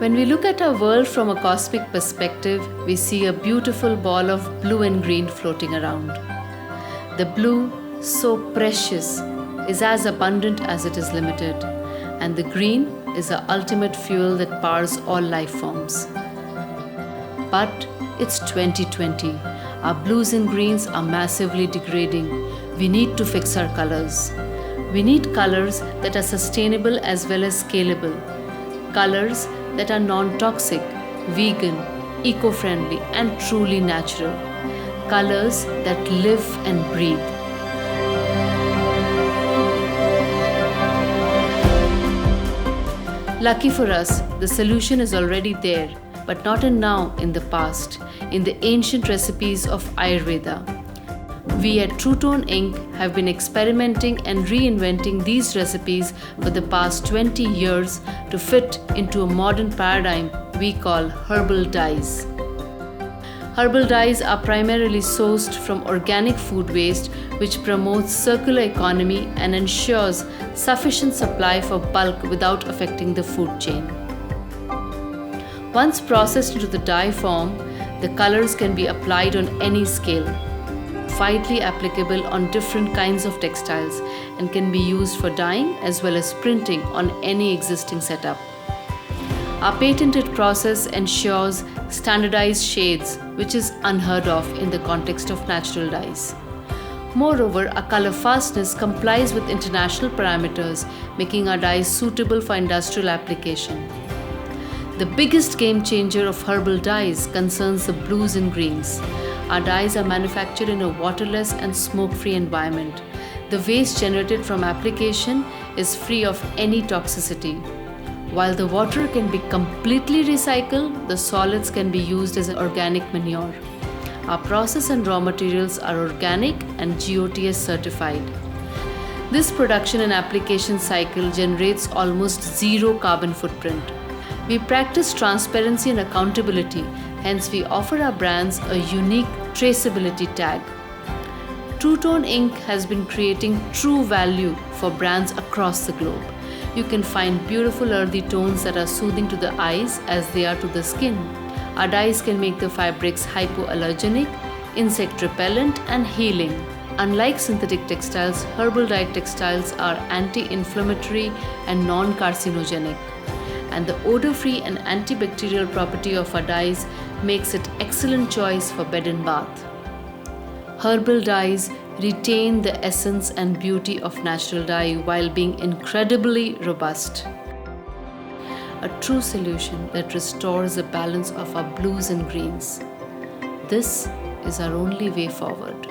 When we look at our world from a cosmic perspective, we see a beautiful ball of blue and green floating around. The blue, so precious, is as abundant as it is limited, and the green is the ultimate fuel that powers all life forms. But it's 2020. Our blues and greens are massively degrading. We need to fix our colors. We need colors that are sustainable as well as scalable. Colors that are non-toxic, vegan, eco-friendly, and truly natural. Colors that live and breathe. Lucky for us, the solution is already there, but not in now, in the past, in the ancient recipes of Ayurveda. We at True Tone Inc. have been experimenting and reinventing these recipes for the past 20 years to fit into a modern paradigm we call herbal dyes. Herbal dyes are primarily sourced from organic food waste, which promotes circular economy and ensures sufficient supply for bulk without affecting the food chain. Once processed into the dye form, the colors can be applied on any scale, widely applicable on different kinds of textiles, and can be used for dyeing as well as printing on any existing setup. Our patented process ensures standardized shades, which is unheard of in the context of natural dyes. Moreover, our color fastness complies with international parameters, making our dyes suitable for industrial application. The biggest game changer of herbal dyes concerns the blues and greens. Our dyes are manufactured in a waterless and smoke-free environment. The waste generated from application is free of any toxicity. While the water can be completely recycled, the solids can be used as organic manure. Our process and raw materials are organic and GOTS certified. This production and application cycle generates almost zero carbon footprint. We practice transparency and accountability, hence we offer our brands a unique traceability tag. True Tone Inc. has been creating true value for brands across the globe. You can find beautiful earthy tones that are soothing to the eyes as they are to the skin. Our dyes can make the fabrics hypoallergenic, insect repellent, and healing. Unlike synthetic textiles, herbal dyed textiles are anti-inflammatory and non-carcinogenic. And the odor-free and antibacterial property of our dyes makes it excellent choice for bed and bath. Herbal dyes retain the essence and beauty of natural dye while being incredibly robust. A true solution that restores the balance of our blues and greens. This is our only way forward.